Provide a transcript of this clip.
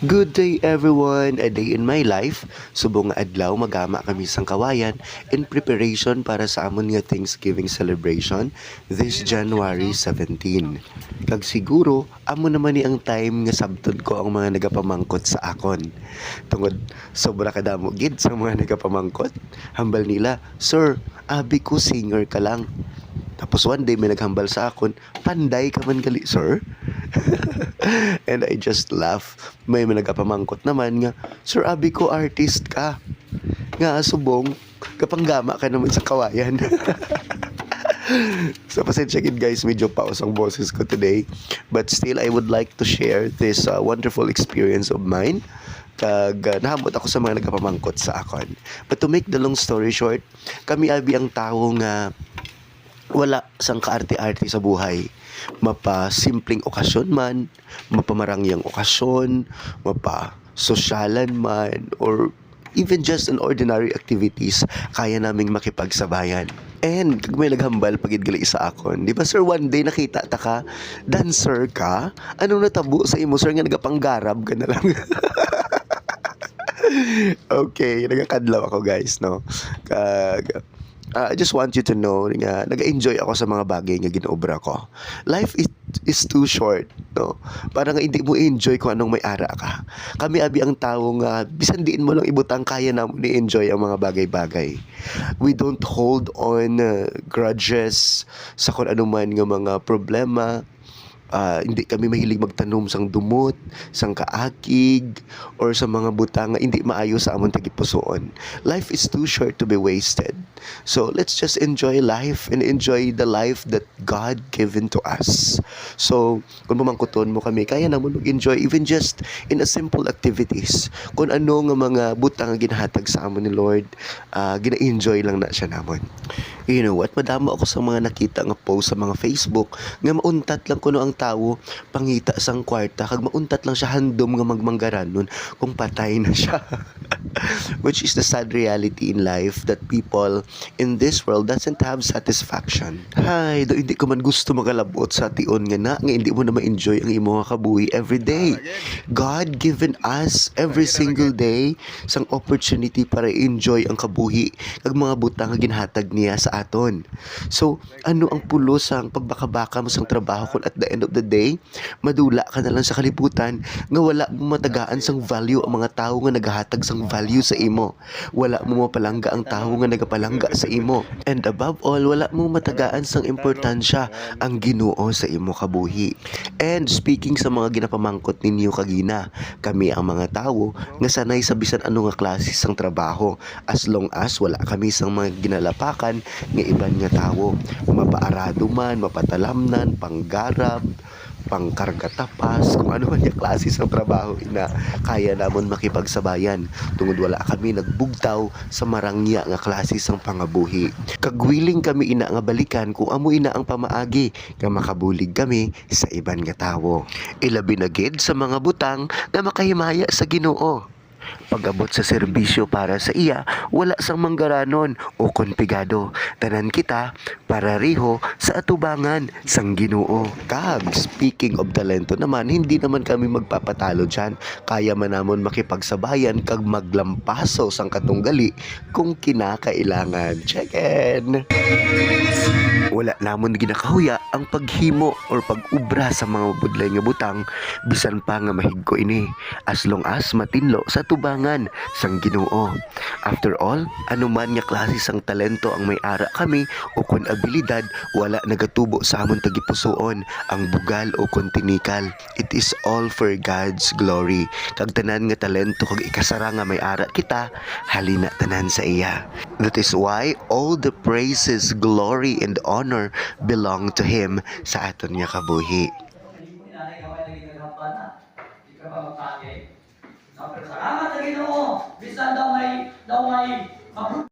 Good day everyone! A day in my life. Subong nga adlaw magama kami sang kawayan in preparation para sa amon nga Thanksgiving celebration this January 17. Kag siguro, amo naman ni ang time nga sabtod ko ang mga nagapamangkot sa akon. Tungod sobra kadamo gid sa mga nagapamangkot. Hambal nila, "Sir, abi ko singer ka lang." Tapos one day may naghambal sa akon, "Panday ka man gali, sir?" And I just laugh. May nagapamangkot naman nga, "Sir, abi ko artist ka." Nga subong, kapanggama ka naman sa kawayan. So pasensya gid guys, medyo paus ang boses ko today. But still, I would like to share this wonderful experience of mine. Kag nahamot ako sa mga nagapamangkot sa akon. But to make the long story short, kami abi ang tao nga wala sang kaarte-arte sa buhay. Mapa simpleng okasyon man, mapamarangyang okasyon, mapa sosyalan man, or even just an ordinary activities, kaya naming makipagsabayan. And kag may naghambal pagid gali sa akon, di ba sir, one day nakita ta ka, dancer ka? Anong natabo sa imo sir nga nagapanggarab ka na lang? Okay, nagakadlaw ako guys, no? Kag I just want you to know nga nag-enjoy ako sa mga bagay nga ginoobra ko. Life is too short, no? Para nga hindi mo enjoy kung anong may ara ka. Kami abi ang tao nga bisan diin mo lang ibutang kaya namon ni enjoy ang mga bagay-bagay. We don't hold on grudges sa kung ano man nga mga problema. Hindi kami mahilig magtanom sang dumot, sang kaakig, or sa mga butang nga hindi maayo sa amon tagipusoon. Life is too short to be wasted. So let's just enjoy life and enjoy the life that God given to us. So kung mamangkuton mo kami, kaya namon mag-enjoy even just in a simple activities. Kung ano nga mga butang nga ginahatag sa amon ni Lord, gina-enjoy lang na siya namon. You know what? Madamo ako sa mga nakita nga post sa mga Facebook nga mauntat lang kuno ang tawo pangita sang kwarta kag mauntat lang siya handom nga magmanggaranon kung patay na siya. Which is the sad reality in life that people in this world doesn't have satisfaction. Hay, do hindi ko man gusto magalabot sa tion nga hindi mo na ma-enjoy ang imo nga kabuhi every day. God given us every single day sang opportunity para enjoy ang kabuhi kag mga butang nga ginhatag niya sa aton. So, ano ang pulo sang pagbaka-baka mo sang trabaho kung at the end of the day, madula ka na lang sa kalibutan nga wala mo matagaan sang value ang mga tao nga nagahatag sang value sa imo. Wala mo mapalangga ang tao nga nagapalangga sa imo. And above all, wala mo matagaan sang importansya ang Ginoo sa imo kabuhi. And speaking sa mga ginapamangkot ninyo kagina, kami ang mga tao nga sanay sa bisan ano nga klase sang trabaho as long as wala kami sang mga ginalapakan nga iban nga tawo, mapaarado man, mapatalamnan, panggarab, pangkarga tapas, kung ano man yung klase ng trabaho ina kaya namon makipagsabayan tungod wala kami nagbugtaw sa marangya nga klase ng pangabuhi. Kagwiling kami ina nga balikan kung amo ina ang pamaagi nga makabulig kami sa iban nga tawo. Ilabi na gid sa mga butang nga makahimaya sa Ginoo. Pag-abot sa serbisyo para sa iya, wala sang manggaranon o konpigado. Tanan kita para riho sa atubangan sang Ginoo. Kag, speaking of talento naman, hindi naman kami magpapatalo dyan. Kaya man namon makipagsabayan kag maglampaso sang katunggali kung kinakailangan. Check-in! Wala namon ginakahuya ang paghimo or pag-ubra sa mga budlay nga butang bisan pa nga mahigko ini as long as matinlo sa tubangan sang Ginoo. After all, anuman nga klase sang talento ang may ara kami o kun abilidad, wala nagatubo sa amon tagipusoon ang bugal o kontinikal. It is all for God's glory. Kag tanan nga talento kag ikasara nga may ara kita, halina tanan sa iya. That is why all the praises, glory, and honor belong to Him sa aton nga kabuhi. Salamat sa Ginoo. Bisan daw may